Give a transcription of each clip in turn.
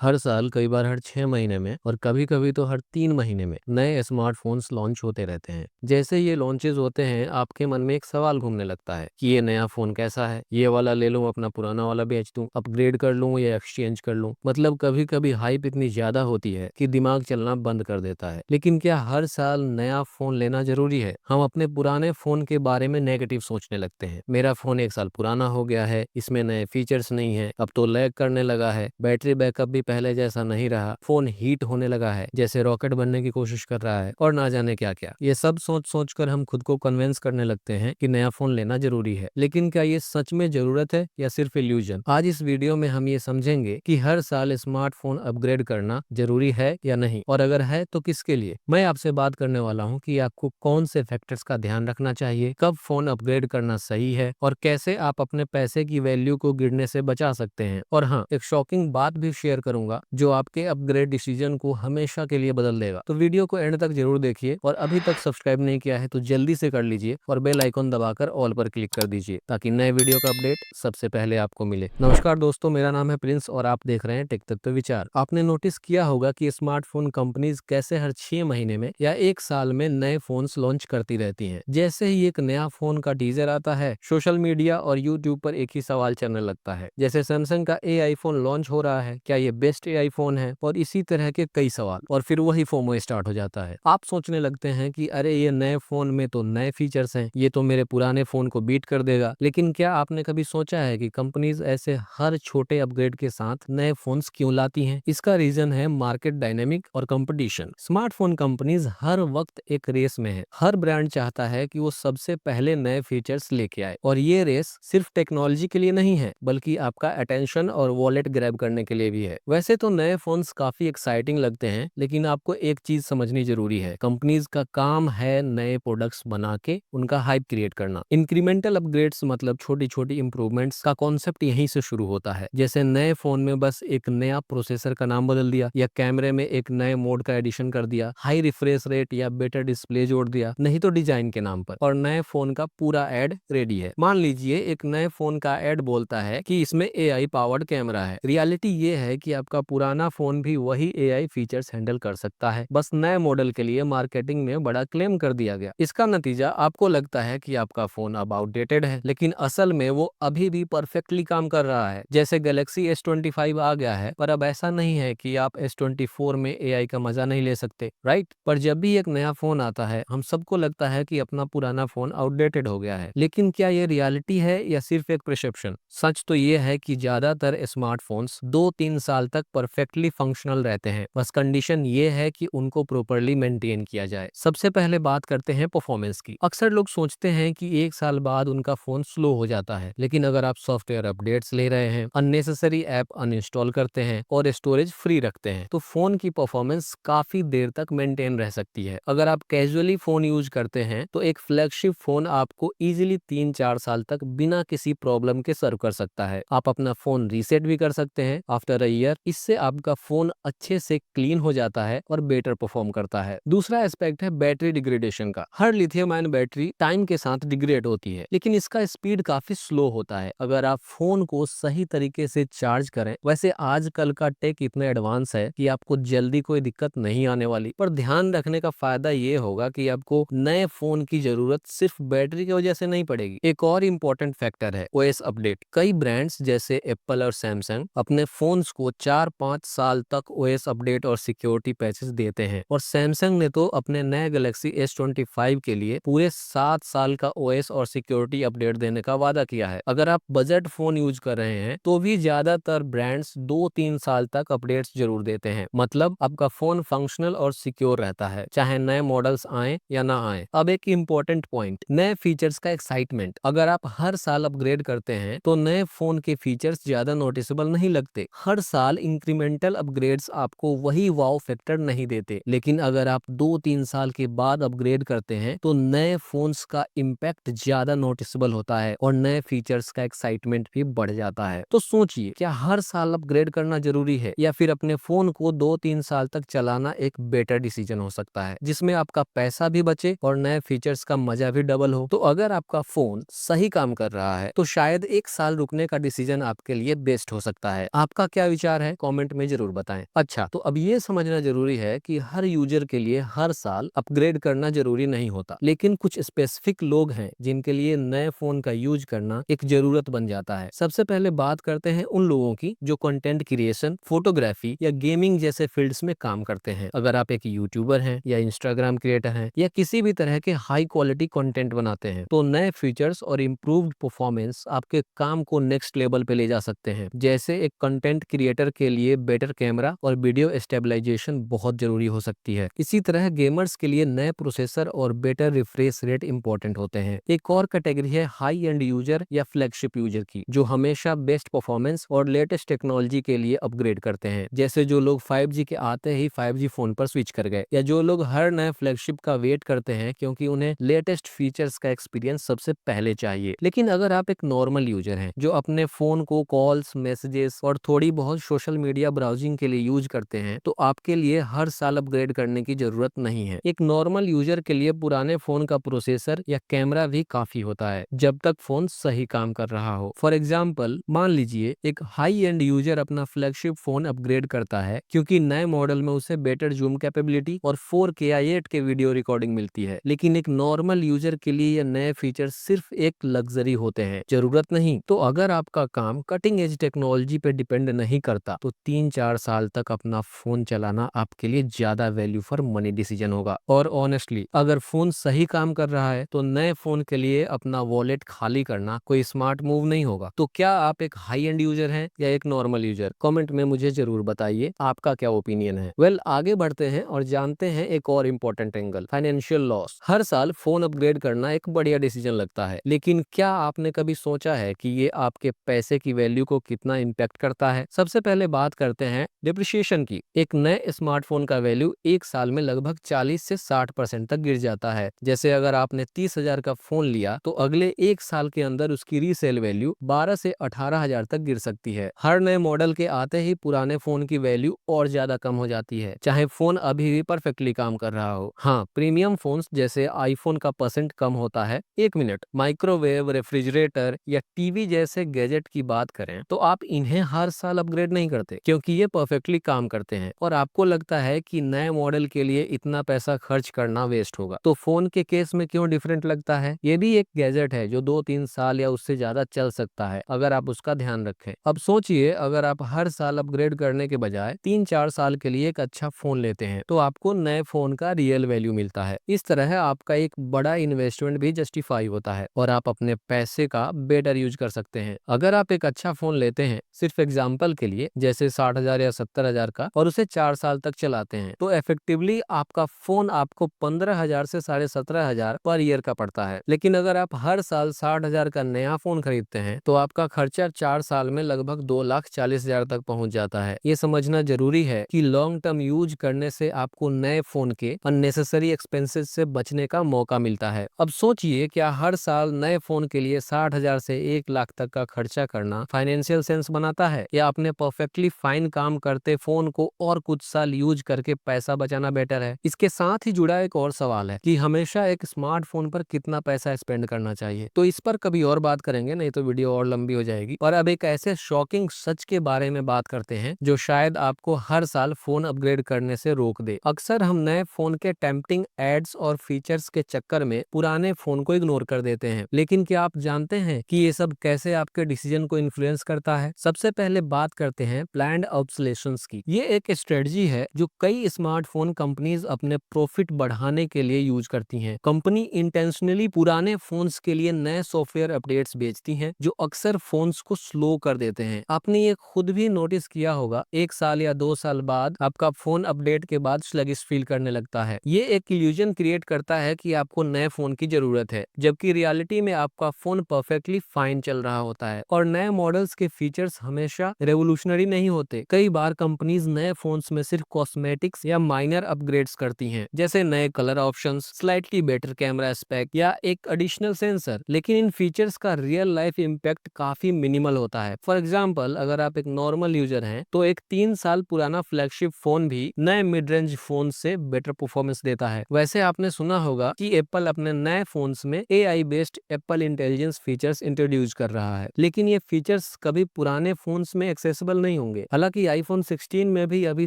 हर साल, कई बार हर 6 महीने में और कभी-कभी तो हर 3 महीने में नए स्मार्टफ़ोन्स लॉन्च होते रहते हैं। जैसे ये लॉन्चेज़ होते हैं, आपके मन में एक सवाल घूमने लगता है कि ये नया फ़ोन कैसा है? ये वाला ले लूँ, अपना पुराना वाला बेच दूँ, अपग्रेड कर लूँ या एक्सचेंज कर लूँ? मतलब कभी-कभी हाइप इतनी ज़्यादा होती है कि दिमाग चलना बंद कर देता है। लेकिन क्या हर साल नया फ़ोन लेना ज़रूरी है? हम अपने पुराने फ़ोन के बारे में नेगेटिव सोचने लगते हैं। मेरा फ़ोन 1 साल पुराना हो गया है, इसमें नए फीचर्स नहीं हैं, अब तो लैग करने लगा है, बैटरी बैकअप भी पहले जैसा नहीं रहा, फ़ोन हीट होने लगा है, जैसे रॉकेट बनने की कोशिश कर रहा है और ना जाने क्या-क्या। ये सब सोच-सोच कर हम खुद को कन्विंस करने लगते हैं कि नया फ़ोन लेना ज़रूरी है। लेकिन क्या ये सच में ज़रूरत है या सिर्फ इल्यूज़न? आज इस वीडियो में हम ये समझेंगे कि हर साल स्मार्टफ़ोन अपग्रेड करना ज़रूरी है या नहीं, और अगर है तो किसके लिए? मैं आपसे बात करने वाला हूँ कि आपको कौन से फैक्टर्स का ध्यान रखना चाहिए, कब फ़ोन अपग्रेड करना सही है और कैसे आप अपने पैसे की वैल्यू को गिरने से बचा सकते हैं। और हाँ, एक शॉकिंग बात भी शेयर करूंगा जो आपके अपग्रेड डिसीजन को हमेशा के लिए बदल देगा। तो वीडियो को एंड तक जरूर देखिए और अभी तक सब्सक्राइब नहीं किया है तो जल्दी से कर लीजिए और बेल आइकॉन दबाकर ऑल पर क्लिक कर दीजिए ताकि नए वीडियो का अपडेट सबसे पहले आपको मिले। नमस्कार दोस्तों, मेरा नाम है प्रिंस और आप देख रहे हैं टेक तत्व विचार। आपने नोटिस किया होगा कि स्मार्टफोन कंपनीज कैसे हर 6 महीने में या 1 साल में नए फोन्स लॉन्च करती रहती हैं। जैसे ही एक नया फोन का टीजर आता है, सोशल मीडिया और यूट्यूब पर एक ही सवाल चलने लगता है, जैसे सैमसंग का एआई फोन लॉन्च हो रहा है, क्या ये बेस्ट एआई फोन है, और इसी तरह के कई सवाल। और फिर वही फोमो स्टार्ट हो जाता है। आप सोचने लगते हैं कि अरे ये नए फोन में तो नए फीचर्स हैं, ये तो मेरे पुराने फोन को बीट कर देगा। लेकिन क्या आपने कभी सोचा है कि कंपनीज ऐसे हर छोटे अपग्रेड के साथ नए फोन्स क्यों लाती हैं? इसका रीजन है मार्केट डायनेमिक और कंपटीशन। स्मार्टफोन कंपनीज हर वक्त एक रेस में है। हर ब्रांड चाहता है कि वो सबसे पहले नए फीचर्स लेके आए, और ये रेस सिर्फ टेक्नोलॉजी के लिए नहीं है बल्कि आपका अटेंशन और वॉलेट ग्रैब करने के लिए भी है। वैसे तो नए फोन्स काफी एक्साइटिंग लगते हैं, लेकिन आपको एक चीज समझनी जरूरी है, कंपनीज का काम है नए प्रोडक्ट्स बना के उनका हाइप क्रिएट करना। इंक्रीमेंटल अपग्रेड्स मतलब छोटी छोटी इंप्रूवमेंट्स का कॉन्सेप्ट यहीं से शुरू होता है। जैसे नए फोन में बस एक नया प्रोसेसर का नाम बदल दिया, या कैमरे में एक नए मोड का एडिशन कर दिया, हाई रिफ्रेश रेट या बेटर डिस्प्ले जोड़ दिया, नहीं तो डिजाइन के नाम पर, और नए फोन का पूरा एड रेडी है। मान लीजिए एक नए फोन का एड बोलता है कि इसमें एआई पावर्ड कैमरा है। रियलिटी ये है कि आपका पुराना फोन भी वही एआई फीचर्स हैंडल कर सकता है, बस नए मॉडल के लिए मार्केटिंग में बड़ा क्लेम कर दिया गया। इसका नतीजा, आपको लगता है कि आपका फोन अब आउटडेटेड है, लेकिन असल में वो अभी भी परफेक्टली काम कर रहा है। जैसे गैलेक्सी S25 आ गया है, पर अब ऐसा नहीं है कि आप S24 में एआई का मजा नहीं ले सकते, राइट? पर जब भी एक नया फोन आता है, हम सबको लगता है कि अपना पुराना फोन आउटडेटेड हो गया है। लेकिन क्या ये रियलिटी है या सिर्फ एक परसेप्शन? सच तो ये है कि ज्यादातर स्मार्टफोन्स 2-3 साल तक परफेक्टली फंक्शनल रहते हैं, बस कंडीशन ये है कि उनको प्रॉपर्ली मेंटेन किया जाए। सबसे पहले बात करते हैं परफॉर्मेंस की। अक्सर लोग सोचते हैं कि 1 साल बाद उनका फोन स्लो हो जाता है, लेकिन अगर आप सॉफ्टवेयर अपडेट्स ले रहे हैं, अननेसेसरी ऐप अनइंस्टॉल करते हैं और स्टोरेज फ्री रखते हैं, तो फोन की परफॉर्मेंस काफी देर तक मेंटेन रह सकती है। अगर आप कैजुअली फोन यूज करते हैं तो एक फ्लैगशिप फोन आपको इजीली 3-4 साल तक बिना किसी प्रॉब्लम के सर्व कर सकता है। आप अपना फोन रीसेट भी कर सकते हैं आफ्टर अ ईयर। इससे आपका फोन अच्छे से क्लीन हो जाता है और बेटर परफॉर्म करता है। दूसरा एस्पेक्ट है बैटरी डिग्रेडेशन का। हर लिथियम आयन बैटरी टाइम के साथ डिग्रेड होती है, लेकिन इसका स्पीड काफी स्लो होता है अगर आप फोन को सही तरीके से चार्ज करें। वैसे आजकल का टेक इतना एडवांस है कि आपको जल्दी कोई दिक्कत नहीं आने वाली, पर ध्यान रखने का फायदा ये होगा कि आपको नए फोन की जरूरत सिर्फ बैटरी की वजह से नहीं पड़ेगी। एक और इम्पोर्टेंट फैक्टर है ओएस अपडेट। कई ब्रांड्स जैसे एप्पल और सैमसंग अपने फोन्स को 4-5 साल तक ओएस अपडेट और सिक्योरिटी पैचेस देते हैं, और सैमसंग ने तो अपने नए गैलेक्सी S25 के लिए पूरे 7 साल का ओएस और सिक्योरिटी अपडेट देने का वादा किया है। अगर आप बजट फोन यूज कर रहे हैं तो भी ज्यादातर ब्रांड्स 2-3 साल तक अपडेट्स जरूर देते हैं, मतलब आपका फोन फंक्शनल और सिक्योर रहता है, चाहे नए मॉडल्स आए या ना आए। अब एक इम्पोर्टेंट पॉइंट, नए फीचर्स का एक्साइटमेंट। अगर आप हर साल अपग्रेड करते हैं तो नए फोन के फीचर्स ज्यादा नोटिसेबल नहीं लगते। हर साल इंक्रीमेंटल अपग्रेड्स आपको वही वाव फैक्टर नहीं देते, लेकिन अगर आप 2-3 साल के बाद अपग्रेड करते हैं तो नए फोन्स का इम्पैक्ट ज्यादा नोटिसेबल होता है और नए फीचर्स का एक्साइटमेंट भी बढ़ जाता है। तो सोचिए, क्या हर साल अपग्रेड करना जरूरी है, या फिर अपने फोन को 2-3 साल तक चलाना एक बेटर डिसीजन हो सकता है जिसमें आपका पैसा भी बचे और नए फीचर्स का मजा भी डबल हो? तो अगर आपका फोन सही काम कर रहा है तो शायद 1 साल रुकने का डिसीजन आपके लिए बेस्ट हो सकता है। आपका क्या विचार है? है कमेंट में जरूर बताएं। अच्छा, तो अब ये समझना जरूरी है कि हर यूजर के लिए हर साल अपग्रेड करना जरूरी नहीं होता, लेकिन कुछ स्पेसिफिक लोग हैं जिनके लिए नए फोन का यूज करना एक जरूरत बन जाता है। सबसे पहले बात करते हैं उन लोगों की जो कंटेंट क्रिएशन, फोटोग्राफी या गेमिंग जैसे फील्ड्स में काम करते हैं। अगर आप एक यूट्यूबर हैं या इंस्टाग्राम क्रिएटर हैं या किसी भी तरह के हाई क्वालिटी कंटेंट बनाते हैं, तो नए फीचर्स और इम्प्रूव्ड परफॉर्मेंस आपके काम को नेक्स्ट लेवल पे ले जा सकते हैं। जैसे एक कंटेंट क्रिएटर के लिए बेटर कैमरा और वीडियो स्टेबलाइजेशन बहुत जरूरी हो सकती है। इसी तरह गेमर्स के लिए नए प्रोसेसर और बेटर रिफ्रेश रेट इंपॉर्टेंट होते हैं। एक और कैटेगरी है हाई एंड यूजर या फ्लैगशिप यूजर की, जो हमेशा बेस्ट परफॉर्मेंस और लेटेस्ट टेक्नोलॉजी के लिए अपग्रेड करते हैं। जैसे जो लोग 5G के आते ही 5G फोन पर स्विच कर गए, या जो लोग हर नए फ्लैगशिप का वेट करते हैं क्योंकि उन्हें लेटेस्ट फीचर्स का एक्सपीरियंस सबसे पहले चाहिए। लेकिन अगर आप एक नॉर्मल यूजर हैं जो अपने फोन को कॉल्स, मैसेजेस और थोड़ी बहुत सोशल मीडिया ब्राउजिंग के लिए यूज करते हैं, तो आपके लिए हर साल अपग्रेड करने की जरूरत नहीं है। एक नॉर्मल यूजर के लिए पुराने फोन का प्रोसेसर या कैमरा भी काफी होता है, जब तक फोन सही काम कर रहा हो। फॉर एग्जाम्पल, मान लीजिए एक हाई एंड यूजर अपना फ्लैगशिप फोन अपग्रेड करता है क्योंकि नए मॉडल में उसे बेटर जूम कैपेबिलिटी और 4K या 8K वीडियो रिकॉर्डिंग मिलती है। लेकिन एक नॉर्मल यूजर के लिए ये नए फीचर सिर्फ एक लग्जरी होते हैं, जरूरत नहीं। तो अगर आपका काम कटिंग एज टेक्नोलॉजी पे डिपेंड नहीं करता, तो 3-4 साल तक अपना फोन चलाना आपके लिए ज्यादा वैल्यू फॉर मनी डिसीजन होगा। और ऑनेस्टली, अगर फोन सही काम कर रहा है तो नए फोन के लिए अपना वॉलेट खाली करना कोई स्मार्ट मूव नहीं होगा। तो क्या आप एक हाई एंड यूजर हैं या एक नॉर्मल यूजर? कमेंट में मुझे जरूर बताइए आपका क्या ओपिनियन है। आगे बढ़ते हैं और जानते हैं एक और इम्पोर्टेंट एंगल, फाइनेंशियल लॉस। हर साल फोन अपग्रेड करना एक बढ़िया डिसीजन लगता है, लेकिन क्या आपने कभी सोचा है कि ये आपके पैसे की वैल्यू को कितना इम्पैक्ट करता है? सबसे पहले बात करते हैं डिप्रिशिएशन की। एक नए स्मार्टफोन का वैल्यू एक साल में लगभग 40 से 60% तक गिर जाता है। जैसे अगर आपने 30,000 का फोन लिया, तो अगले एक साल के अंदर उसकी रीसेल वैल्यू 12 से 18,000 तक गिर सकती है। हर नए मॉडल के आते ही पुराने फोन की वैल्यू और ज्यादा कम हो जाती है, चाहे फोन अभी भी परफेक्टली काम कर रहा हो। हाँ, प्रीमियम फोन्स जैसे आईफोन का परसेंट कम होता है। एक मिनट, माइक्रोवेव, रेफ्रिजरेटर या टीवी जैसे गैजेट की बात करें तो आप इन्हें हर साल अपग्रेड नहीं करते क्योंकि ये परफेक्टली काम करते हैं और आपको लगता है कि नए मॉडल के लिए इतना पैसा खर्च करना वेस्ट होगा। तो फोन के केस में क्यों डिफरेंट लगता है? ये भी एक गैजेट है जो 2-3 साल या उससे ज्यादा चल सकता है अगर आप उसका ध्यान रखें। अब सोचिए, अगर आप हर साल अपग्रेड करने के बजाय 3-4 साल के लिए एक अच्छा फोन लेते हैं, तो आपको नए फोन का रियल वैल्यू मिलता है। इस तरह आपका एक बड़ा इन्वेस्टमेंट भी जस्टिफाई होता है और आप अपने पैसे का बेटर यूज कर सकते हैं। अगर आप एक अच्छा फोन लेते हैं, सिर्फ एग्जाम्पल के लिए, जैसे 60,000 या 70,000 का, और उसे 4 साल तक चलाते हैं, तो इफेक्टिवली आपका फोन आपको 15,000 से 17,500 पर ईयर का पड़ता है। लेकिन अगर आप हर साल 60,000 का नया फोन खरीदते हैं, तो आपका खर्चा 4 साल में लगभग 2,40,000 तक पहुंच जाता है। ये समझना जरूरी है कि लॉन्ग टर्म यूज करने से आपको नए फोन के अननेसेसरी एक्सपेंसेस से बचने का मौका मिलता है। अब सोचिए, क्या हर साल नए फोन के लिए 60,000 से 1 लाख तक का खर्चा करना फाइनेंशियल सेंस बनाता है, या अपने परफेक्टली फाइन काम करते फोन को और कुछ साल यूज करके पैसा बचाना बेटर है? इसके साथ ही जुड़ा एक और सवाल है कि हमेशा एक स्मार्टफोन पर कितना पैसा स्पेंड करना चाहिए। तो इस पर कभी और बात करेंगे, नहीं तो वीडियो और लंबी हो जाएगी। और अब एक ऐसे शॉकिंग सच के बारे में बात करते हैं जो शायद आपको हर साल फोन अपग्रेड करने से रोक दे। अक्सर हम नए फोन के टेम्पटिंग एड्स और फीचर्स के चक्कर में पुराने फोन को इग्नोर कर देते हैं। लेकिन क्या आप जानते हैं कि ये सब कैसे आपके डिसीजन को इन्फ्लुएंस करता है? सबसे पहले बात करते हैं प्लान्ड ऑब्सोलेशंस की। ये एक स्ट्रेटजी है जो कई स्मार्टफोन कंपनीज अपने प्रॉफिट बढ़ाने के लिए यूज करती हैं। कंपनी इंटेंशनली पुराने फोन्स के लिए नए सॉफ्टवेयर अपडेट्स बेचती हैं जो अक्सर फोन्स को स्लो कर देते हैं। आपने ये खुद भी नोटिस किया होगा, 1 साल या 2 साल बाद आपका फोन अपडेट के बाद स्लगिश फील करने लगता है। ये एक इल्यूजन क्रिएट करता है कि आपको नए फोन की जरूरत है, जबकि रियलिटी में आपका फोन परफेक्टली फाइन चल रहा होता है। और नए मॉडल्स के फीचर्स हमेशा रेवोल्यूशनरी नहीं होते। कई बार कंपनीज नए फोन्स में सिर्फ कॉस्मेटिक्स या माइनर अपग्रेड्स करती हैं, जैसे नए colour options, slightly better camera spec या एक एडिशनल सेंसर। लेकिन इन फीचर्स का रियल लाइफ इम्पैक्ट काफी मिनिमल होता है। फॉर एग्जाम्पल, अगर आप एक नॉर्मल यूजर हैं, तो एक 3 साल पुराना फ्लैगशिप फोन भी नए मिड रेंज फोन से बेटर परफॉर्मेंस देता है। वैसे आपने सुना होगा कि एप्पल अपने नए फोन्स में AI based Apple intelligence features introduce कर रहा है, लेकिन ये फीचर्स कभी पुराने फोन्स में एक्सेसिबल नहीं नहीं होंगे। हालांकि आईफोन 16 में भी अभी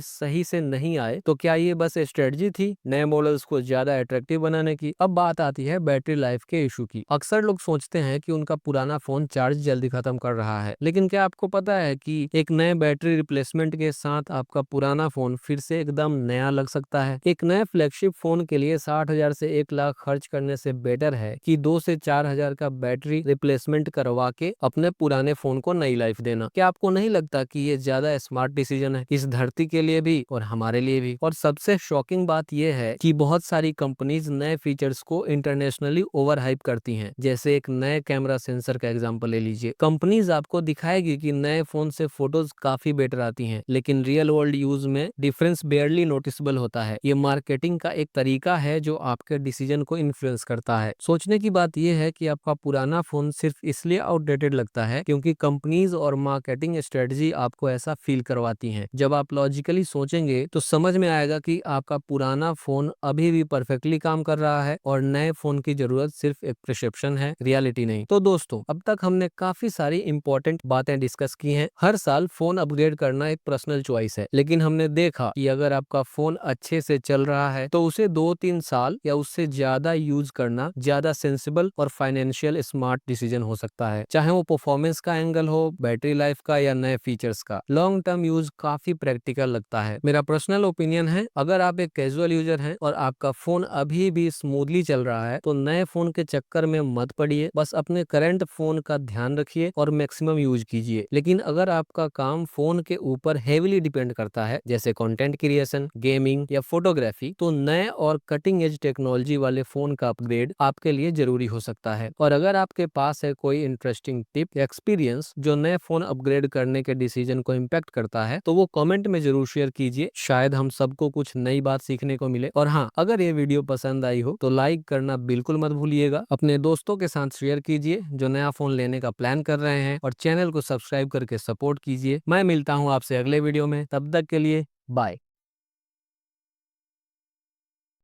सही से नहीं आए, तो क्या ये बस स्ट्रेटजी थी नए मॉडल्स को ज्यादा अट्रैक्टिव बनाने की? अब बात आती है बैटरी लाइफ के इशू की। अक्सर लोग सोचते हैं कि उनका पुराना फोन चार्ज जल्दी खत्म कर रहा है, लेकिन क्या आपको पता है कि एक नए बैटरी रिप्लेसमेंट के साथ आपका पुराना फोन फिर से एकदम नया लग सकता है? एक नए फ्लैगशिप फोन के लिए 60,000 से 1 लाख खर्च करने से बेटर है कि 2 से 4 हजार का बैटरी रिप्लेसमेंट करवा के अपने पुराने फोन को नई लाइफ देना। क्या आपको नहीं लगता कि ये ज्यादा स्मार्ट डिसीजन है इस धरती के लिए भी और हमारे लिए भी? और सबसे शॉकिंग बात यह है कि बहुत सारी कंपनीज नए फीचर्स को इंटरनेशनली ओवर हाइप करती हैं। जैसे एक नए कैमरा सेंसर का एग्जांपल ले लीजिए। कंपनीज आपको दिखाएगी कि नए फोन से फोटोज काफी बेटर आती हैं, लेकिन रियल वर्ल्ड यूज में डिफरेंस बेयरली नोटिसेबल होता है। ये मार्केटिंग का एक तरीका है जो आपके डिसीजन को इन्फ्लुएंस करता है। सोचने की बात यह है कि आपका पुराना फोन सिर्फ इसलिए आउटडेटेड लगता है क्योंकि कंपनीज और मार्केटिंग स्ट्रेटजी आपको ऐसा फील करवाती हैं। जब आप लॉजिकली सोचेंगे तो समझ में आएगा कि आपका पुराना फोन अभी भी परफेक्टली काम कर रहा है और नए फोन की जरूरत सिर्फ एक प्रिसेप्शन है, रियलिटी नहीं। तो दोस्तों, अब तक हमने काफी सारी इंपॉर्टेंट बातें डिस्कस की हैं। हर साल फोन अपग्रेड करना एक पर्सनल चॉइस है, लेकिन हमने देखा कि अगर आपका फोन अच्छे से चल रहा है तो उसे 2-3 साल या उससे ज्यादा यूज करना ज्यादा सेंसिबल और फाइनेंशियल स्मार्ट डिसीजन हो सकता है। चाहे वो परफॉर्मेंस का एंगल हो, बैटरी लाइफ का या नए फीचर्स का, लॉन्ग टर्म यूज काफी प्रैक्टिकल लगता है। मेरा पर्सनल ओपिनियन है, अगर आप एक कैजुअल यूजर हैं और आपका फोन अभी भी स्मूथली चल रहा है तो नए फोन के चक्कर में मत पड़िए। बस अपने करंट फोन का ध्यान रखिए और मैक्सिमम यूज कीजिए। लेकिन अगर आपका काम फोन के ऊपर हेविली डिपेंड करता है, जैसे कंटेंट क्रिएशन, गेमिंग या फोटोग्राफी, तो नए और कटिंग एज टेक्नोलॉजी वाले फोन का अपग्रेड आपके लिए जरूरी हो सकता है। और अगर आपके पास है कोई इंटरेस्टिंग टिप या एक्सपीरियंस जो नए फोन अपग्रेड करने के डिसीजन को इम्पैक्ट करता है, तो वो कमेंट में जरूर शेयर कीजिए। शायद हम सबको कुछ नई बात सीखने को मिले। और हाँ, अगर ये वीडियो पसंद आई हो तो लाइक करना बिल्कुल मत भूलिएगा। अपने दोस्तों के साथ शेयर कीजिए जो नया फोन लेने का प्लान कर रहे हैं, और चैनल को सब्सक्राइब करके सपोर्ट कीजिए। मैं मिलता हूँ आपसे अगले वीडियो में, तब तक के लिए बाय।